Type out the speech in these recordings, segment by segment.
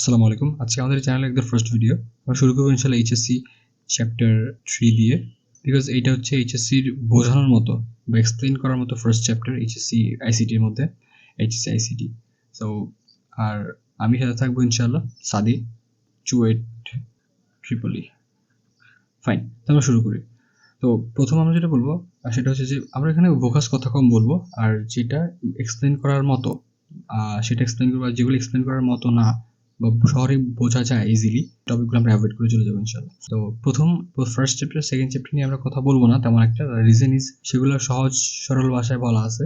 আসসালামু আলাইকুম। আজকে আমাদের চ্যানেলে একদম ফার্স্ট ভিডিও। আমরা শুরু করব ইনশাআল্লাহ এইচএসসি চ্যাপ্টার 3 দিয়ে। বিকজ এইটা হচ্ছে এইচএসসির বোঝানোর মতো বা এক্সপ্লেইন করার মতো ফার্স্ট চ্যাপ্টার এইচএসসি আইসিটির মধ্যে, এইচএসসি আইসিটি। সো আর আমি সাথে থাকবো ইনশাআল্লাহ সাদি, চুয়েট, ট্রিপলি। ফাইন, তো আমরা শুরু করি। তো প্রথম আমরা যেটা বলবো সেটা হচ্ছে যে আমরা এখানে ভোকাস কথা কম বলবো, আর যেটা এক্সপ্লেইন করার মতো সেটা এক্সপ্লেইন করবো, আর যেগুলো এক্সপ্লেইন করার মতো না বা শহরে বোঝা যায় ইজিলি টপিকগুলো আমরা অ্যাভয়েড করে চলে যাবো ইনশাল্লাহ। তো ফার্স্ট চ্যাপ্টার সেকেন্ড চ্যাপ্টার নিয়ে আমরা কথা বলবো না তেমন একটা। রিজন ইজ সেগুলো সহজ সরল ভাষায় বলা আছে,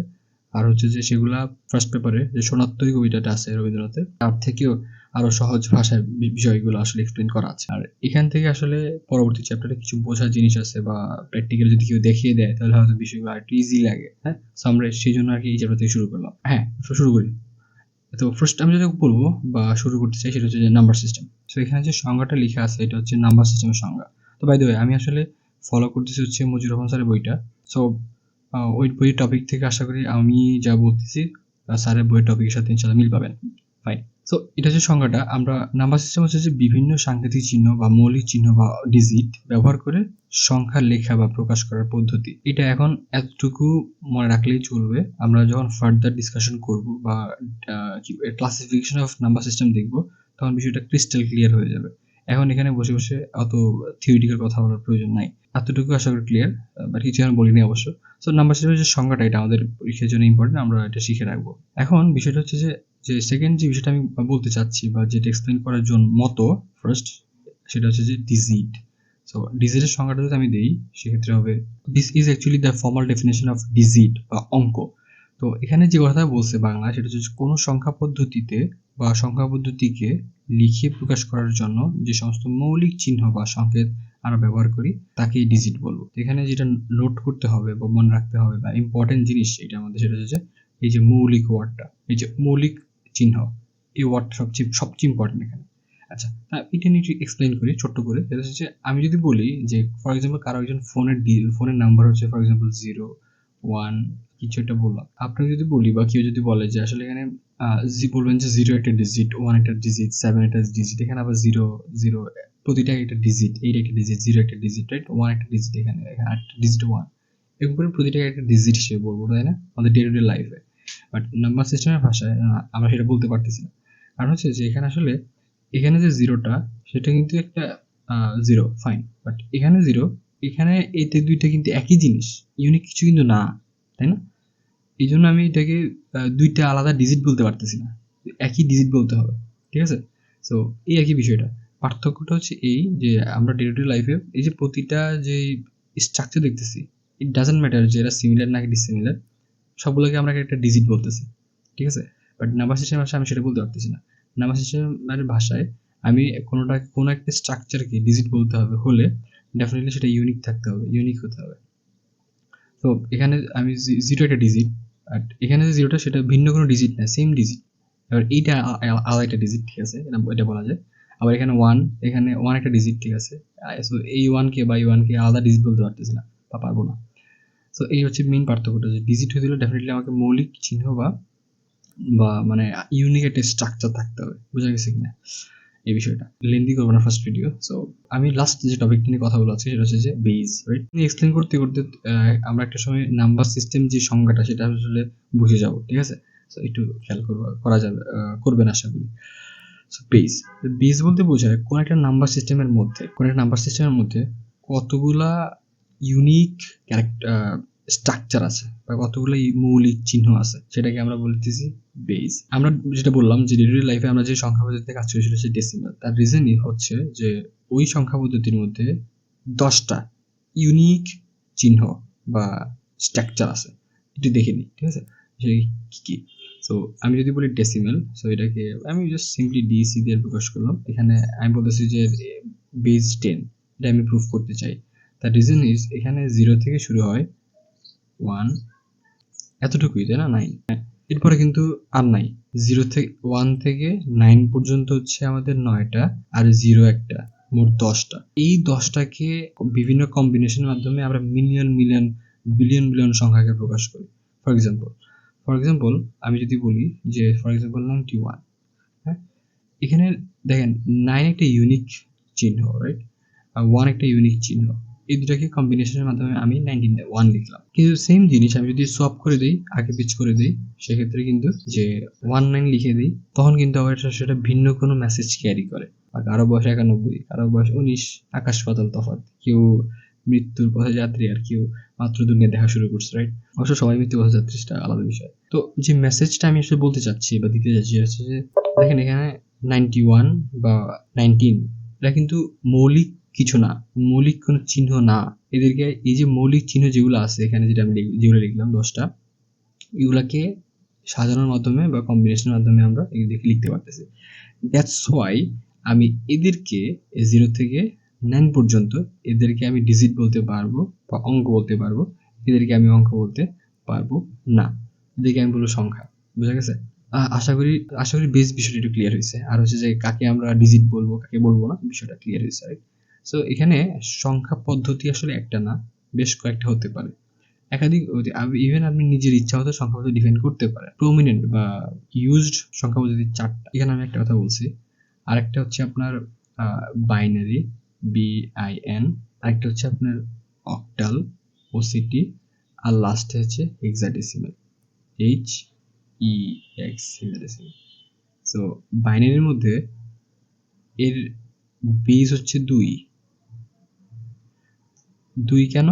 আর হচ্ছে যে সেগুলা ফার্স্ট পেপারে যে সোনাত্তরী কবিতাটা আছে রবীন্দ্রনাথের, তার থেকেও আরো সহজ ভাষায় বিষয়গুলো আসলে এক্সপ্লেইন করা আছে। আর এখান থেকে আসলে পরবর্তী চ্যাপ্টারে কিছু বোঝার জিনিস আছে বা প্র্যাকটিক্যাল যদি কেউ দেখিয়ে দেয় তাহলে হয়তো বিষয়গুলো একটু ইজি লাগে। হ্যাঁ, সো আমরা সেই জন্য আর কি এই চ্যাপ্টার থেকে শুরু করলাম। হ্যাঁ, তো শুরু করি। তো ফার্স্ট আমি যেটা বলবো বা শুরু করতে চাই সেটা হচ্ছে যে নাম্বার সিস্টেম। তো এখানে যে সংজ্ঞাটা লেখা আছে এটা হচ্ছে নাম্বার সিস্টেমের সংজ্ঞা। তো বাই দ্য ওয়ে আমি আসলে ফলো করতেছি হচ্ছে মজিবুর রহমান স্যারের বইটা। সো ওই বইয়ের টপিক থেকে আশা করি আমি যা বলতেছি স্যারের বইয়ের টপিকের সাথে ইনশাআল্লাহ মিল পাবেন। ফাইন। সো এটা যে সংজ্ঞাটা, আমরা নাম্বার সিস্টেম হচ্ছে যে বিভিন্ন সাংকেতিক চিহ্ন বা মৌলিক চিহ্ন বা ডিজিট ব্যবহার করে সংখ্যা লেখা বা প্রকাশ করার পদ্ধতি। এটা এখন এতটুকু মনে রাখলেই চলবে। আমরা যখন ফার্দার ডিসকাশন করব বা ক্লাসিফিকেশন অফ নাম্বার সিস্টেম দেখব তখন বিষয়টা ক্রিস্টাল ক্লিয়ার হয়ে যাবে। এখন এখানে বসে বসে অত থিওরিটিক্যাল কথা বলার প্রয়োজন নাই। এতটুকু আশা করি ক্লিয়ার, বাট কিছু আমি বলিনি অবশ্য। সো নাম্বার সিস্টেমের যে সংজ্ঞাটা এটা আমাদের পরীক্ষার জন্য ইম্পর্টেন্ট, আমরা এটা শিখে রাখবো। এখন বিষয়টা হচ্ছে যে যে সেকেন্ড যে বিষয়টা আমি বলতে চাচ্ছি বা যেটা এক্সপ্লেন করার জন্য মতো ফার্স্ট, সেটা হচ্ছে যে ডিজিট। সো ডিজিটের সংজ্ঞাটা যদি আমি দিই সেক্ষেত্রে হবে this is actually the formal definition of digit বা অঙ্ক। তো এখানে যে কথা বলছে বাংলা সেটা হচ্ছে কোনো সংখ্যা পদ্ধতিতে বা সংখ্যা পদ্ধতিকে লিখে প্রকাশ করার জন্য যে সমস্ত মৌলিক চিহ্ন বা সংকেত আমরা ব্যবহার করি তাকেই ডিজিট বলবো। এখানে যেটা নোট করতে হবে বা মনে রাখতে হবে বা ইম্পর্টেন্ট জিনিস এটার মধ্যে সেটা হচ্ছে এই যে মৌলিক ওয়ার্ডটা, এই যে মৌলিক চিহ্ন, এই ওয়ার্ডটা সবচেয়ে ইম্পর্টেন্ট এখানে। আচ্ছা, এটা নিয়ে এক্সপ্লেইন করি ছোট্ট করে। সেটা হচ্ছে আমি যদি বলি যে ফর এক্সাম্পল কারো একজন ফোনের নাম্বার হচ্ছে ফর এক্সাম্পল 01 কিছু একটা বললাম, আপনাকে যদি বলি বা কেউ যদি বলে যে আসলে এখানে বলবেন যে 0 একটা ডিজিট, 1 একটা ডিজিট, 7 একটা ডিজিট, এখানে আবার 0 0 প্রতিটা একটা ডিজিট, 8 একটা ডিজিট, 0 একটা ডিজিট, রাইট, 1 একটা ডিজিট, এখানে এখানে একটা ডিজিট 1, এরকম করে প্রতিটা একটা ডিজিট হিসেবে বলবো, তাই না, আমাদের ডে টু ডে লাইফে। বাট নাম্বার সিস্টেমের ভাষায় আমরা সেটা বলতে পারতেছি না। কারণ হচ্ছে যে এখানে আসলে এখানে যে জিরোটা সেটা কিন্তু একটা জিরো, ফাইন, বাট এখানে জিরো, এখানে এতে দুইটা কিন্তু একই জিনিস, ইউনিক কিছু কিন্তু না, তাই না? এই জন্য আমি এটাকে দুইটা আলাদা ডিজিট বলতে পারতেছি না, একই ডিজিট বলতে হবে। ঠিক আছে? সো এই একই বিষয়টা। পার্থক্যটা হচ্ছে এই যে আমরা ডে টু ডে লাইফে এই যে প্রতিটা যে স্ট্রাকচার দেখতেছি, ইট ডাজন্ট ম্যাটার যে এরা সিমিলার নাকি ডিসিমিলার, সবগুলোকে আমরা একটা ডিজিট বলতেছি। ঠিক আছে? বাট নাম্বার সিস্টেমের ভাষায় আমি সেটা বলতে পারতেছি না। নাম্বার সিস্টেমের ভাষায় আমি কোনো একটা স্ট্রাকচারকে ডিজিট বলতে হবে হলে ডেফিনেটলি সেটা ইউনিক থাকতে হবে, ইউনিক হতে হবে। তো এখানে আমি জিরো একটা ডিজিট, আর এখানে যে জিরোটা সেটা ভিন্ন কোনো ডিজিট না, সেম ডিজিট। এবার এইটা আলাদা একটা ডিজিট, ঠিক আছে, এটা বলা যায়। আবার এখানে ওয়ান, এখানে ওয়ান একটা ডিজিট, ঠিক আছে। সো এই ওয়ানকে বা এই ওয়ানকে আলাদা ডিজিট বলতে পারতেছি না বা পারবো না। সো এই হচ্ছে মেইন পার্থক্যটা, যে ডিজিট হয়ে দিলে ডেফিনেটলি আমাকে মৌলিক চিহ্ন বা বা মানে ইউনিক একটা স্ট্রাকচার থাকতে হবে। বোঝা গেছে কিনা এই বিষয়টা? লেন্দি করবো না ফার্স্ট ভিডিও। সো আমি লাস্ট যে টপিকটা নিয়ে কথা বলা আছে সেটা হচ্ছে যে বেজ, রাইট। এক্সপ্লেন করতে করতে আমরা একটা সময় নাম্বার সিস্টেম যে সংজ্ঞাটা সেটা আসলে বুঝে যাব, ঠিক আছে। সো একটু খেয়াল করা যাবে, করবেন আশা করি। সো বেজ বলতে বোঝায় কোন একটা নাম্বার সিস্টেমের মধ্যে, কতগুলা ইউনিক স্ট্রাকচার আছে বা কতগুলো মৌলিক চিহ্ন আছে, সেটাকে আমরা বলতেছি বেজ। আমরা যেটা বললাম যে ডে টু ডে লাইফে আমরা যে সংখ্যা পদ্ধতিতে কাজ করি সেটা হচ্ছে ডেসিমাল। তার রিজনই হচ্ছে যে ওই সংখ্যা পদ্ধতির মধ্যে 10টা ইউনিক চিহ্ন বা স্ট্রাকচার আছে। একটু দেখে নিই, ঠিক আছে, যে কি কি। সো আমি যদি বলি ডেসিমাল, সো এটাকে আমি জাস্ট সিম্পলি ডিসি দিয়ে প্রকাশ করলাম। এখানে আমি বলতেছি যে বেজ 10, এটা আমি প্রুফ করতে চাই। তার রিজন ইজ এখানে 0 থেকে শুরু হয় 1, এতটুকুই, তাই না, 9। এরপরে কিন্তু আর নাই। 1 থেকে 9 পর্যন্ত হচ্ছে আমাদের 9টা, আর 0 একটা, মোট 10টা। এই 10টাকে বিভিন্ন কম্বিনেশনের মাধ্যমে আমরা মিলিয়ন মিলিয়ন বিলিয়ন বিলিয়ন সংখ্যাকে প্রকাশ করি। ফর এক্সাম্পল আমি যদি বলি যে ফর এক্সাম্পল 91, হ্যাঁ, এখানে দেখেন 9 একটা ইউনিক চিহ্ন, রাইট, আর 1 একটা ইউনিক চিহ্ন। এই দুটাকে কম্বিনেশনের মাধ্যমে আমি 91 লিখলাম। কিন্তু সেম জিনিস আমি যদি সোয়াপ করে দিই, আগে পিছ করে দিই, সেক্ষেত্রে কিন্তু যে 19 লিখে দিই, তখন কিন্তু আবার সেটা ভিন্ন কোনো মেসেজ ক্যারি করে। আর কারো বয়স 91, কারো বয়স 19, আকাশ পাতাল তফাৎ। কেউ মৃত্যুর পথে যাত্রী, আর কেউ মাত্র দুনিয়া দেখা শুরু করছে, রাইট। অবশ্য সবাই মৃত্যুর পথে যাত্রী, সেটা আলাদা বিষয়। তো যে মেসেজটা আমি আসলে বলতে চাচ্ছি বা দিতে চাচ্ছি হচ্ছে যে, দেখেন এখানে 91 বা 19 এটা কিন্তু মৌলিক কিছু না, মৌলিক কোনো চিহ্ন না। এদেরকে এই যে মৌলিক চিহ্ন যেগুলো আছে এখানে, যেটা আমি যেগুলো লিখলাম 10টা, এগুলাকে সাজানোর মাধ্যমে বা কম্বিনেশনের মাধ্যমে আমরা এদেরকে লিখতে পারতেছি। দ্যাটস ওয়াই আমি এদেরকে 0 থেকে 9 পর্যন্ত এদেরকে আমি ডিজিট বলতে পারবো বা অঙ্ক বলতে পারবো, এদেরকে আমি অঙ্ক বলতে পারবো না, এদেরকে আমি বলবো সংখ্যা। বুঝা গেছে? আশা করি বেস বিষয়টা একটু ক্লিয়ার হয়েছে। আর হচ্ছে যে কাকে আমরা ডিজিট বলবো, কাকে বলবো না, বিষয়টা ক্লিয়ার হয়েছে, রাইট? সো এখানে সংখ্যা পদ্ধতি আসলে একটা না, বেশ কয়েকটা হতে পারে। একাধিক ইভেন আপনি নিজের ইচ্ছা মতো সংখ্যা পদ্ধতি ডিফাইন করতে পারেন। প্রমিনেন্ট বা ইউজড সংখ্যা পদ্ধতি 4টা। এখানে আমি একটা কথা বলছি। আরেকটা হচ্ছে আপনার বাইনারি, BIN, আরেকটা হচ্ছে আপনার অক্টাল, OCT, আর লাস্টে হচ্ছে হেক্সাডেসিমাল, HEX, হেক্সাডেসিমাল। সো বাইনারির মধ্যে এর বেস হচ্ছে 2 কেন?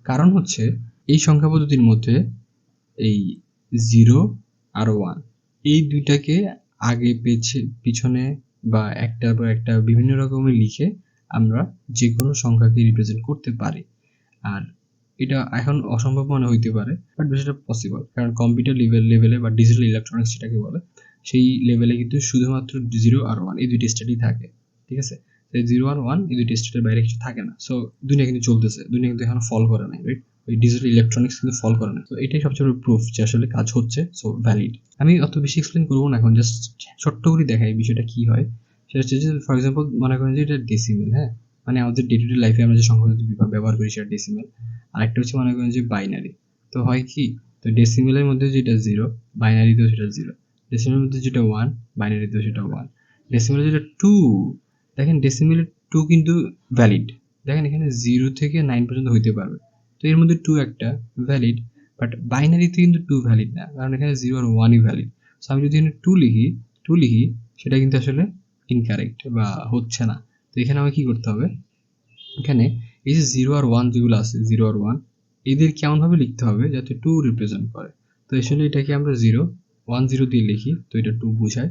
কারণ হচ্ছে এই সংখ্যা পদ্ধতির মধ্যে এই 0 আর 1 এই দুইটাকে আগে পিছনে বা একটার পর একটা বিভিন্ন রকমের লিখে আমরা যে কোনো সংখ্যাকে রিপ্রেজেন্ট করতে পারি। আর এটা এখন অসম্ভব মনে হইতে পারে, বাট বিষয়টা পসিবল, কারণ কম্পিউটার লেভেলে বা ডিজিটাল ইলেকট্রনিক্স যেটাকে বলে, সেই লেভেলে কিন্তু শুধুমাত্র 0 আর 1 এই দুইটি স্টেটই থাকে। ঠিক আছে? 0 আর 1 এই দুইটি স্টেটের বাইরে কিছু থাকে না। সো দুনিয়া কিন্তু চলতেছে, দুনিয়া কিন্তু এখন ফল করে নাই, রাইট? ওই ডিজিটাল ইলেকট্রনিক্স কিন্তু ফল করে না। তো এটাই সবচেয়ে বড় প্রুফ যে আসলে কাজ হচ্ছে, সো ভ্যালিড। আমি অত বেশি এক্সপ্লেন করবো না এখন, জাস্ট ছোট্ট করে দেখাই বিষয়টা কি হয়। সেটা হচ্ছে যে ফর এক্সাম্পল মনে করেন যে এটা ডেসিমেল, হ্যাঁ, মানে আমাদের ডে টু ডে লাইফে আমরা যে সংখ্যা পদ্ধতি ব্যবহার করি সেটা ডেসিমেল। আরেকটা হচ্ছে মনে করেন যে বাইনারি। তো হয় কি, তো ডেসিমেলের মধ্যে যেটা 0, বাইনারিতেও সেটা 0। ডেসিমেলের মধ্যে যেটা 1, বাইনারিতেও সেটা 1। ডেসিমেলের যেটা 2, দেখেন ডেসিমেলের 2 কিন্তু ভ্যালিড। দেখেন এখানে 0 থেকে 9 পর্যন্ত হইতে পারবে, তো এর মধ্যে 2 একটা ভ্যালিড। বাট বাইনারিতে কিন্তু 2 ভ্যালিড না, কারণ এখানে 0 আর 1ই ভ্যালিড। সো আমি যদি এখানে 2 লিখি সেটা কিন্তু আসলে ইনকারেক্ট বা হচ্ছে না। তো এখানে আমাকে কি করতে হবে, এখানে এই যে 0 আর 1 যেগুলো আছে, 0 আর 1 এদের কেমনভাবে লিখতে হবে যাতে 2 রিপ্রেজেন্ট করে। তো আসলে এটাকে আমরা 0 1 0 দিয়ে লিখি, তো এটা 2 বোঝায়।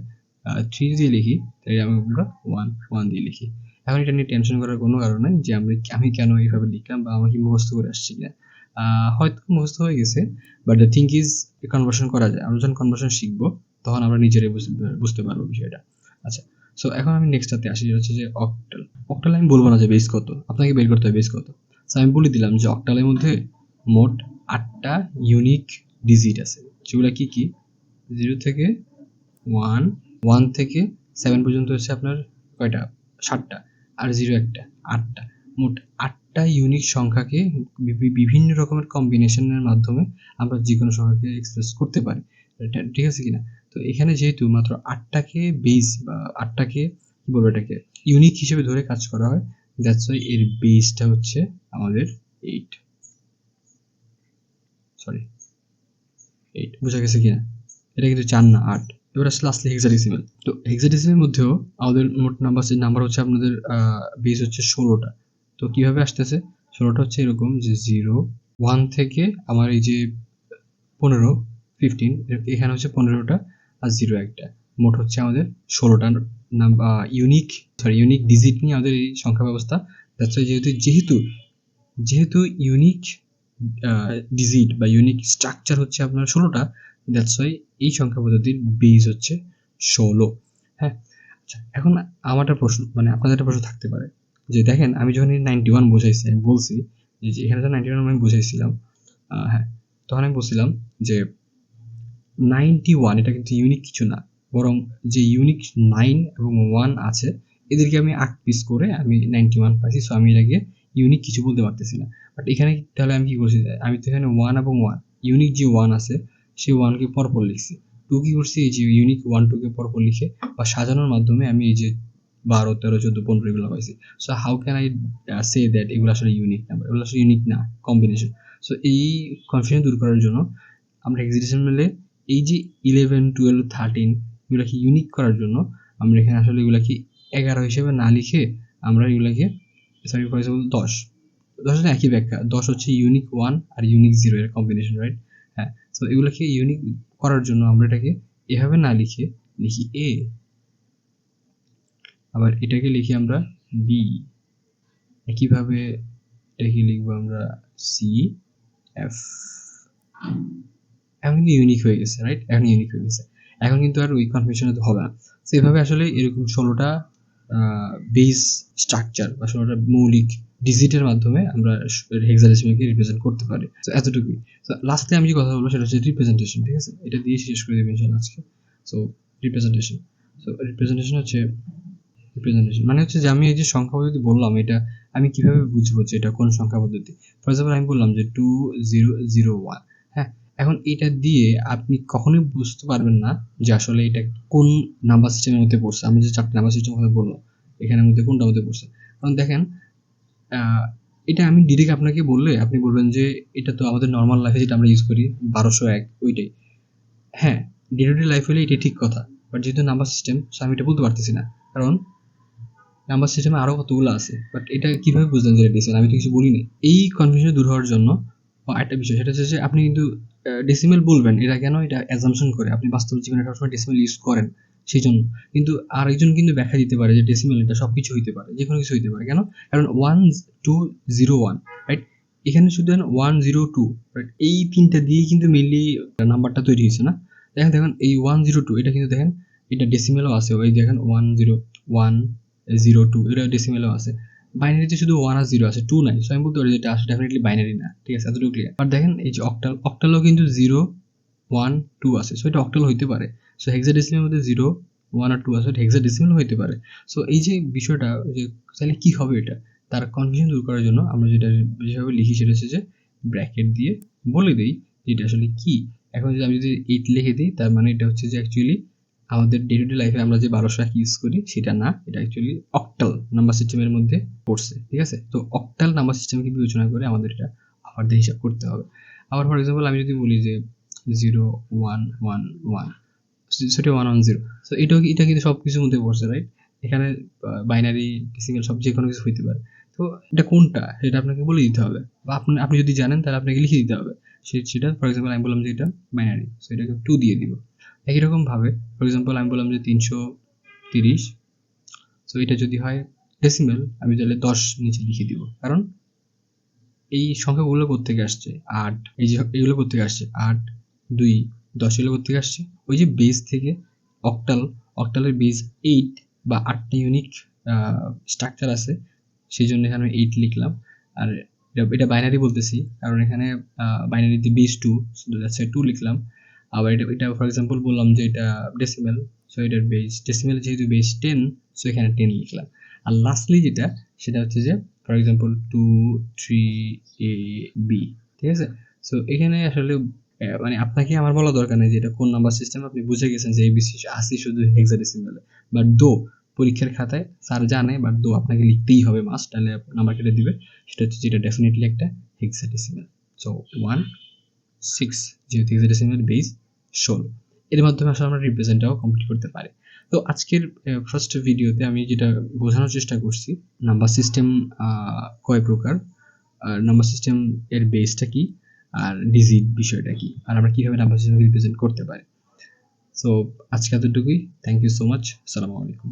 3 দিয়ে লিখি, তাই আমরা 1 1 দিয়ে লিখি। এখন এটা নিয়ে টেনশন করার কোনো কারণ নেই যে আমি কেন এইভাবে লিখলাম বা আমাকে মুখস্থ করে আসছি কিনা। হয়তো মুখস্থ হয়ে গেছে, but the thing is conversion করা যায়। আমরা যখন কনভার্সন শিখবো তখন আমরা নিজেরাই বুঝতে পারবো বিষয়টা। আচ্ছা, সো এখন আমি নেক্সটটাতে আসি, যেটা হচ্ছে যে অক্টাল। অক্টাল আমি বলবো না যে বেস কত, আপনাকে বের করতে হবে বেস কত। সো আমি বলে দিলাম যে অক্টালের মধ্যে মোট 8টা ইউনিক ডিজিট আছে, যেগুলো কি কি, 0 থেকে 1, 1 থেকে 7 পর্যন্ত হচ্ছে আপনার কয়টা, 7টা, আর 0 একটা, 8টা। মোট 8টা ইউনিক সংখ্যাকে বিভিন্ন রকমের কম্বিনেশনের মাধ্যমে আমরা যে কোনো সংখ্যাকে এক্সপ্রেস করতে পারি। ঠিক আছে কিনা? তো এখানে যেহেতু মাত্র 8টাকে বেস বা 8টাকে কি বলবো এটাকে ইউনিক হিসেবে ধরে কাজ করা হয়, দ্যাটস ওয়াই এর বেসটা হচ্ছে আমাদের 8। সরি, 8 বোঝা গেছে কিনা? এটা কিন্তু 4 না 8। এবার আসলে আসলে হেক্সাডেসিমাল। তো হেক্সাডেসিমালের মধ্যেও আমাদের মোট নাম্বার হচ্ছে আপনাদের বেস হচ্ছে 16টা। তো কিভাবে আসতেছে? 16টা হচ্ছে এরকম যে 0 1 থেকে আমার এই যে 15 15 এখানে হচ্ছে 15টা, আর 0 একটা। মোট হচ্ছে আমাদের 16টা নাম্বার ইউনিক ডিজিট নিয়ে আমাদের এই সংখ্যা ব্যবস্থা। দ্যাটস ওয়াই যেহেতু ইউনিক ডিজিট বা ইউনিক স্ট্রাকচার হচ্ছে আপনার 16টা, দ্যাটস ওয়াই এই সংখ্যা পদ্ধতির বেস হচ্ছে 16। হ্যাঁ, আচ্ছা, এখন আমার একটা প্রশ্ন, মানে আপনাদের একটা প্রশ্ন থাকতে পারে যে দেখেন আমি যখন 91 বোঝাইছি, আমি বলছি যে এখানে তো 91 আমি বোঝাইছিলাম, হ্যাঁ, তখন আমি বলছিলাম যে 91 এটা কিন্তু ইউনিক কিছু না, বরং যে ইউনিক 9 এবং 1 আছে এদেরকে আমি 8 পিস করে আমি 91 পাইছি। সো আমি এটাকে ইউনিক কিছু বলতে পারতেছি না। বাট এখানে তাহলে আমি কি করছি, আমি তো এখানে 1 এবং 1 ইউনিক যে 1 আছে সেই 1 কে পরপর লিখছি। 2 কি করছি, এই যে ইউনিক 1 2 কে পরপর লিখে বা সাজানোর মাধ্যমে আমি এই যে 12, 13, 14, 15 এগুলো পাইছি। So how can I say that এগুলো আসলে ইউনিক নাম্বার? এগুলো আসলে ইউনিক না, কম্বিনেশন। সো এই কনফিউশন দূর করার জন্য আমরা হেক্সাডেসিমালে এই যে 11, 12, 13 এগুলাকে ইউনিক করার জন্য আমরা এখানে আসলে এগুলাকে 11 হিসেবে না লিখে আমরা এগুলাকে সরি ফর এক্সাম্পল 10 একই ব্যাখ্যা। 10 হচ্ছে ইউনিক 1 আর ইউনিক 0 এর কম্বিনেশন, রাইট? হ্যাঁ, সো এগুলাকে ইউনিক করার জন্য আমরা এটাকে এভাবে না লিখে লিখি এ, আবার এটাকে লিখি আমরা বি, একইভাবে এটাকে লিখবো আমরা সি, এফ। এখন কিন্তু ইউনিক হয়ে গেছে, রাইট? এখন ইউনিক হয়ে গেছে, এখন কিন্তু আর ওই কনফিউশন হবে না। তো এভাবে আসলে এরকম 16টা বেস স্ট্রাকচার বা 16টা মৌলিক ডিজিটের মাধ্যমে আমরা হেক্সাডেসিমালকে রিপ্রেজেন্ট করতে পারি। তো এতটুকুই। তো লাস্টে আমি যে কথা বলবো সেটা হচ্ছে রিপ্রেজেন্টেশন, ঠিক আছে? এটা দিয়ে শেষ করে দেবেন ইনশাআল্লাহ আজকে। সো রিপ্রেজেন্টেশন, রিপ্রেজেন্টেশন হচ্ছে রিপ্রেজেন্টেশন মানে হচ্ছে যে আমি এই যে সংখ্যা পদ্ধতি বললাম, এটা আমি কিভাবে বুঝবো যে এটা কোন সংখ্যা পদ্ধতি? ফর এক্সাম্পল আমি বললাম যে 2001, হ্যাঁ? এখন এটা দিয়ে আপনি কখনোই বুঝতে পারবেন না যে আসলে এটা কোন নাম্বার সিস্টেমের মধ্যে পড়ছে। আমি যে 4টা নাম্বার সিস্টেমের কথা বললাম, এখানের মধ্যে কোনটার মধ্যে পড়ছে। কারণ দেখেন, এটা আমি ডিরেক্ট আপনাকে বললে আপনি বলবেন যে এটা তো আমাদের নরমাল লাইফে যেটা আমরা ইউজ করি 1201 ওইটাই। হ্যাঁ, ডে টু ডে লাইফ হলে এটাই ঠিক কথা। বাট যেহেতু নাম্বার সিস্টেম, সো আমি এটা বলতে পারতেছি না। কারণ নাম্বার সিস্টেমে আরো কতগুলো আছে, বাট এটা কিভাবে বুঝলেন যে এটা ডেসিমাল? আমি তো কিছু বলি নাই। এই কনফিউশন দূর হওয়ার জন্য একটা বিষয়, সেটা হচ্ছে যে আপনি কিন্তু ডেসিমাল বলবেন, এটা কেন? এটা অ্যাজাম্পশন করে আপনি বাস্তব জীবনে সবসময় ডেসিমাল ইউজ করেন, সেই জন্য। কিন্তু আরেকজন কিন্তু ব্যাখ্যা দিতে পারে যে ডেসিমাল এটা সবকিছু হইতে পারে, যে কোনো কিছু হইতে পারে। কেন? কারণ 1201, রাইট? এখানে শুধু 102, রাইট? এই তিনটা দিয়েই কিন্তু মেইনলি নাম্বারটা তৈরি হয়েছে, না? দেখেন দেখেন এই 102 এটা কিন্তু দেখেন এটা ডেসিমেলও আছে, ওই দেখেন 10102 এটা ডেসিমেলও আছে। বাইনারিতে শুধু 1 আর 0 আছে, 2 নাই। সো আমি বলতে পারি যে এটা আসলে ডেফিনেটলি বাইনারি না, ঠিক আছে? এতটুকু ক্লিয়ার। আর দেখেন এই যে অক্টাল, অক্টালও কিন্তু 0, 1, 2 আছে। সো এটা অক্টাল হইতে পারে। সো হেক্সাডেসিমেলের মধ্যে 0, 1 আর 2 আছে, এটা হেক্সাডেসিমেল হইতে পারে। সো এই যে বিষয়টা যে তাহলে কি হবে এটা, তার কনফিউশন দূর করার জন্য আমরা যেটা যেভাবে লিখি সেটা হচ্ছে যে ব্র্যাকেট দিয়ে বলে দেই যে এটা আসলে কি। এখন যদি আমি যদি 8 লিখে দিই, তার মানে এটা হচ্ছে যে অ্যাকচুয়ালি আমাদের ডে টু ডে লাইফে আমরা যে 1201 ইউজ করি সেটা না, এটা অ্যাকচুয়ালি অক্টাল নাম্বার সিস্টেমের মধ্যে পড়ছে, ঠিক আছে? তো অক্টাল নাম্বার সিস্টেমকে বিবেচনা করে আমাদের এটা আবার দিয়ে হিসাব করতে হবে। আবার ফর এক্সাম্পল আমি যদি বলি যে 0111, সেটা 110, সো এটা কিন্তু সব কিছুর মধ্যে পড়ছে, রাইট? এখানে বাইনারি, ডেসিমেল সব যে কোনো কিছু হইতে পারে। তো এটা কোনটা সেটা আপনাকে বলে দিতে হবে, বা আপনি আপনি যদি জানেন তাহলে আপনাকে লিখে দিতে হবে সেটা। ফর এক্সাম্পল আমি বললাম যে এটা বাইনারি, সো এটাকে 2 দিয়ে দিব। একই রকম ভাবে ফর এক্সাম্পল আমি বললাম যে 330, সো এটা যদি হয় ডেসিমেল, আমি তাহলে 10 নিচে লিখে দিব। কারণ এই সংখ্যাগুলো কোত্থেকে আসছে? 8, এই যে এগুলো কোত্থেকে আসছে? 8, 2, 10 এগুলো কোত্থেকে আসছে? ওই যে বেস থেকে। অক্টাল, অক্টালের বেস 8 বা 8টা ইউনিক স্ট্রাকচার আছে, সেই জন্য এখানে 8 লিখলাম। আর এটা বাইনারি বলতেছি কারণ এখানে বাইনারিতে বেস 2, দ্যাটস 2 লিখলাম। আবার এটা ফর এক্সাম্পল বললাম যে এটা ডেসিমেল, সো এটার বেস ডেসিমেল যেহেতু বেস 10, সো এখানে 10 লিখলাম। আর লাস্টলি যেটা সেটা হচ্ছে যে ফর এক্সাম্পল 2, 3AB, ঠিক আছে? সো এখানে আসলে মানে আপনাকে আমার বলা দরকার নেই যে এটা কোন নাম্বার সিস্টেম, আপনি বুঝে গেছেন যে এবিসি আসি শুধু হেক্সাডেসিমেলে। বাট দো পরীক্ষার খাতায় স্যার জানে, বাট দো আপনাকে লিখতেই হবে মাস্ট, তাহলে নাম্বার কেটে দিবে। সেটা হচ্ছে যেটা ডেফিনেটলি একটা হেক্সাডেসিমেল। সো 16, যেহেতু হেক্সাডেসিমেল বেস 16, এর মাধ্যমে আসলে আমরা রিপ্রেজেন্টটাও কমপ্লিট করতে পারি। তো আজকের ফার্স্ট ভিডিওতে আমি যেটা বোঝানোর চেষ্টা করছি নাম্বার সিস্টেম কয় প্রকার, আর নাম্বার সিস্টেম এর বেসটা কি, আর ডিজিট বিষয়টা কি, আর আমরা কিভাবে নাম্বার সিস্টেম রিপ্রেজেন্ট করতে পারি। সো আজকে এতটুকুই। Thank you so much. আসসালামু আলাইকুম।